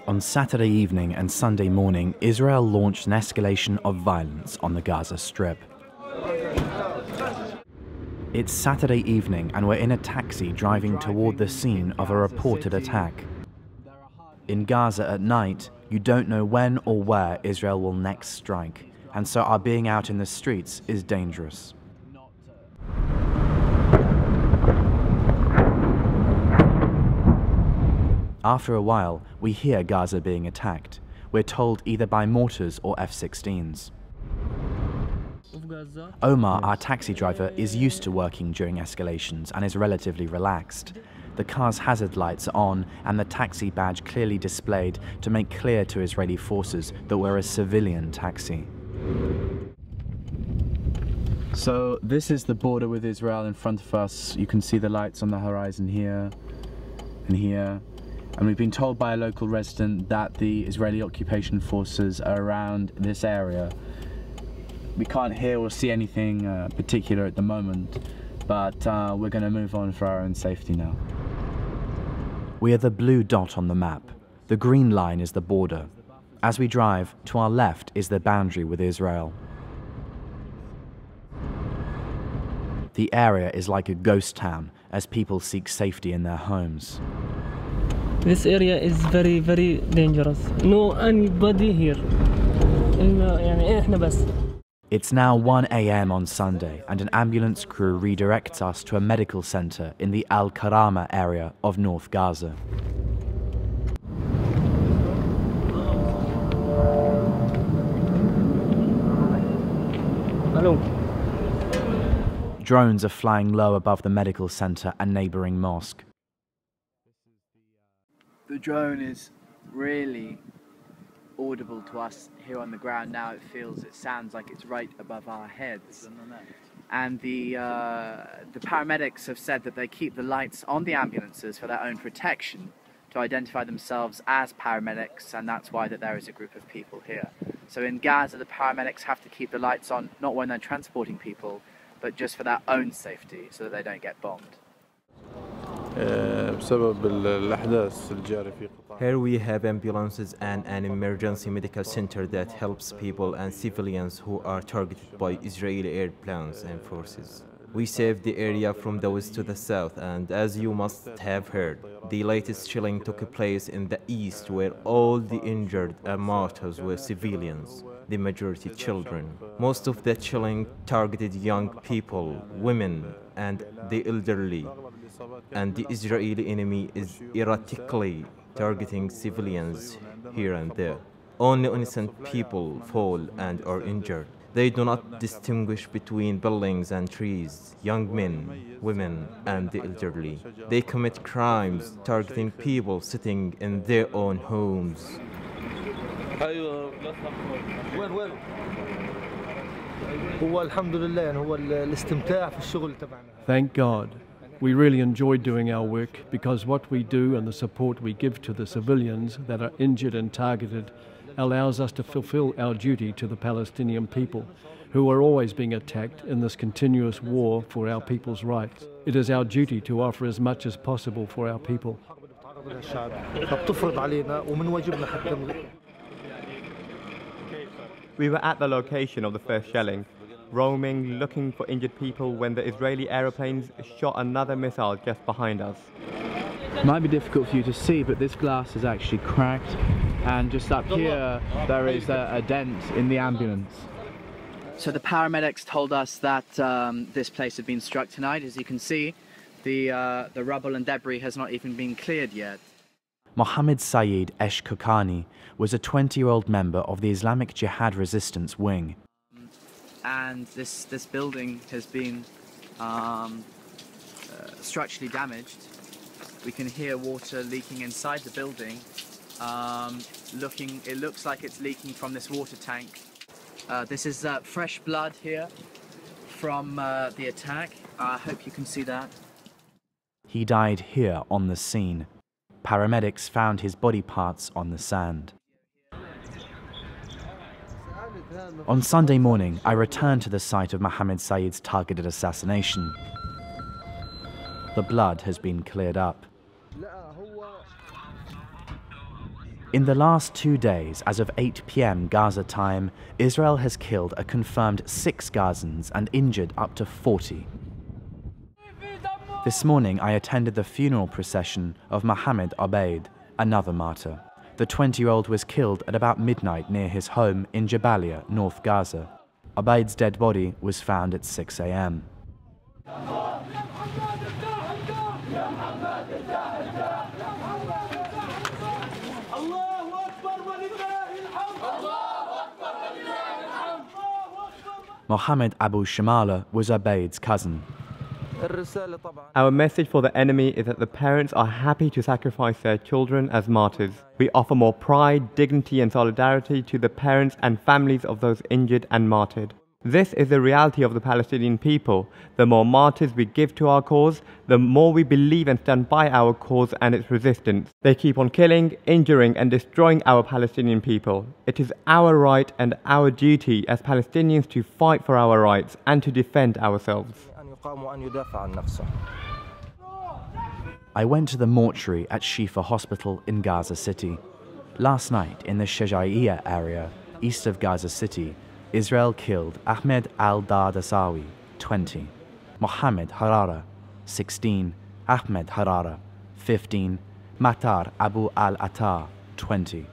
On Saturday evening and Sunday morning, Israel launched an escalation of violence on the Gaza Strip. It's Saturday evening and we're in a taxi driving toward the scene of a reported attack. In Gaza at night, you don't know when or where Israel will next strike, and so our being out in the streets is dangerous. After a while, we hear Gaza being attacked. We're told either by mortars or F-16s. Omar, our taxi driver, is used to working during escalations and is relatively relaxed. The car's hazard lights are on and the taxi badge clearly displayed to make clear to Israeli forces that we're a civilian taxi. So this is the border with Israel in front of us. You can see the lights on the horizon here and here. And we've been told by a local resident that the Israeli occupation forces are around this area. We can't hear or see anything particular at the moment, but we're going to move on for our own safety now. We are the blue dot on the map. The green line is the border. As we drive, to our left is the boundary with Israel. The area is like a ghost town as people seek safety in their homes. This area is very, very dangerous. No anybody here. It's now 1 a.m. on Sunday and an ambulance crew redirects us to a medical center in the Al-Karama area of North Gaza. Hello. Drones are flying low above the medical center and neighboring mosque. The drone is really audible to us here on the ground now. It sounds like it's right above our heads. And the paramedics have said that they keep the lights on the ambulances for their own protection, to identify themselves as paramedics, and that's why that there is a group of people here. So in Gaza, the paramedics have to keep the lights on, not when they're transporting people, but just for their own safety, so that they don't get bombed. Here we have ambulances and an emergency medical center that helps people and civilians who are targeted by Israeli airplanes and forces. We saved the area from the west to the south, and as you must have heard, the latest shelling took place in the east, where all the injured and martyrs were civilians, the majority children. Most of the shelling targeted young people, women, and the elderly. And the Israeli enemy is erratically targeting civilians here and there. Only innocent people fall and are injured. They do not distinguish between buildings and trees, young men, women, and the elderly. They commit crimes targeting people sitting in their own homes. Thank God. We really enjoy doing our work because what we do and the support we give to the civilians that are injured and targeted allows us to fulfill our duty to the Palestinian people, who are always being attacked in this continuous war for our people's rights. It is our duty to offer as much as possible for our people. We were at the location of the first shelling, roaming, looking for injured people when the Israeli aeroplanes shot another missile just behind us. It might be difficult for you to see, but this glass is actually cracked, and just up here there is a dent in the ambulance. So the paramedics told us that this place had been struck tonight. As you can see, the rubble and debris has not even been cleared yet. Mohammed Saeed Eshkokani was a 20-year-old member of the Islamic Jihad Resistance Wing. And this building has been structurally damaged. We can hear water leaking inside the building. It looks like it's leaking from this water tank. This is fresh blood here from the attack. I hope you can see that. He died here on the scene. Paramedics found his body parts on the sand. On Sunday morning, I returned to the site of Mohammed Saeed's targeted assassination. The blood has been cleared up. In the last 2 days, as of 8 p.m. Gaza time, Israel has killed a confirmed 6 Gazans and injured up to 40. This morning, I attended the funeral procession of Mohammed Obaid, another martyr. The 20-year-old was killed at about midnight near his home in Jabalia, North Gaza. Obaid's dead body was found at 6 a.m. Mohammed Abu Shamala was Obaid's cousin. Our message for the enemy is that the parents are happy to sacrifice their children as martyrs. We offer more pride, dignity and solidarity to the parents and families of those injured and martyred. This is the reality of the Palestinian people. The more martyrs we give to our cause, the more we believe and stand by our cause and its resistance. They keep on killing, injuring and destroying our Palestinian people. It is our right and our duty as Palestinians to fight for our rights and to defend ourselves. I went to the mortuary at Shifa Hospital in Gaza City. Last night, in the Shajaiya area, east of Gaza City, Israel killed Ahmed al-Dadasawi, 20, Mohammed Harara, 16, Ahmed Harara, 15, Matar Abu al-Attar, 20.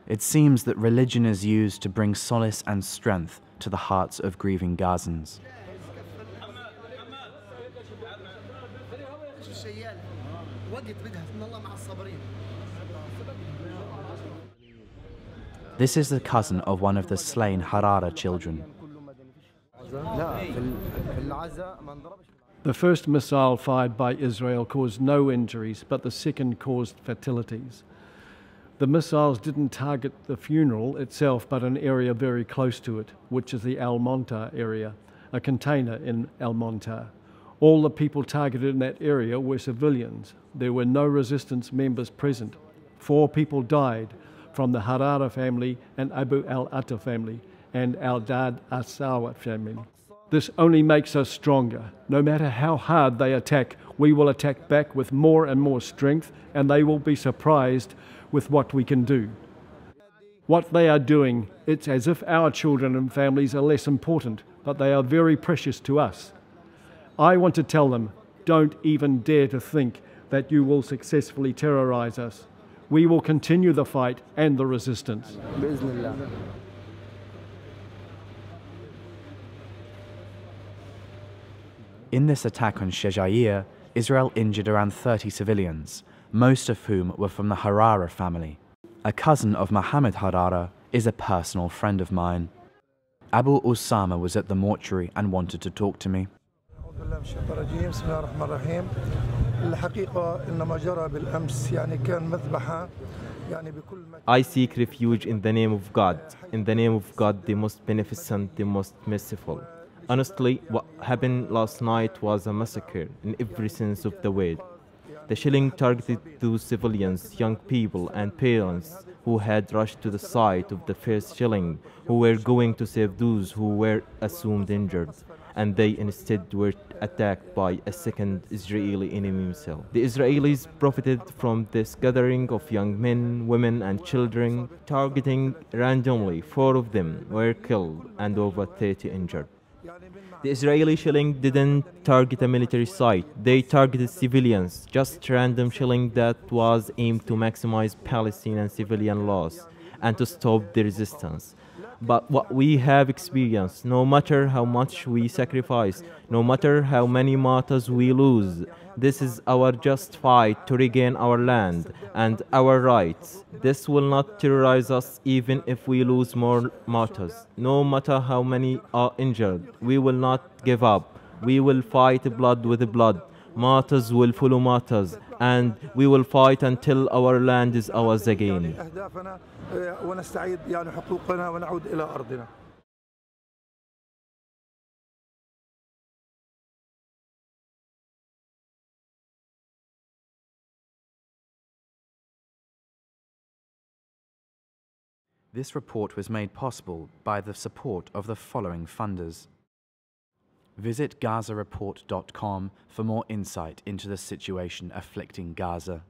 It seems that religion is used to bring solace and strength to the hearts of grieving Gazans. This is the cousin of one of the slain Harara children. The first missile fired by Israel caused no injuries, but the second caused fatalities. The missiles didn't target the funeral itself, but an area very close to it, which is the Al-Montar area, a container in Al-Montar. All the people targeted in that area were civilians. There were no resistance members present. 4 people died from the Harara family and Abu al-Attar family and al-Dad al-Sawa family. This only makes us stronger. No matter how hard they attack, we will attack back with more and more strength, and they will be surprised with what we can do. What they are doing, it's as if our children and families are less important, but they are very precious to us. I want to tell them, don't even dare to think that you will successfully terrorize us. We will continue the fight and the resistance. In this attack on Shajaiya, Israel injured around 30 civilians, most of whom were from the Harara family. A cousin of Mohammed Harara is a personal friend of mine. Abu Usama was at the mortuary and wanted to talk to me. I seek refuge in the name of God. In the name of God, the most beneficent, the most merciful. Honestly, what happened last night was a massacre in every sense of the word. The shelling targeted those civilians, young people and parents who had rushed to the site of the first shelling, who were going to save those who were assumed injured, and they instead were attacked by a second Israeli enemy missile. The Israelis profited from this gathering of young men, women and children, targeting randomly. 4 of them were killed and over 30 injured. The Israeli shelling didn't target a military site. They targeted civilians, just random shelling that was aimed to maximize Palestinian civilian loss and to stop the resistance. But what we have experienced, no matter how much we sacrifice, no matter how many martyrs we lose, this is our just fight to regain our land and our rights. This will not terrorize us even if we lose more martyrs. No matter how many are injured, we will not give up. We will fight blood with blood. Martyrs will follow martyrs, and we will fight until our land is ours again. This report was made possible by the support of the following funders. Visit GazaReport.com for more insight into the situation afflicting Gaza.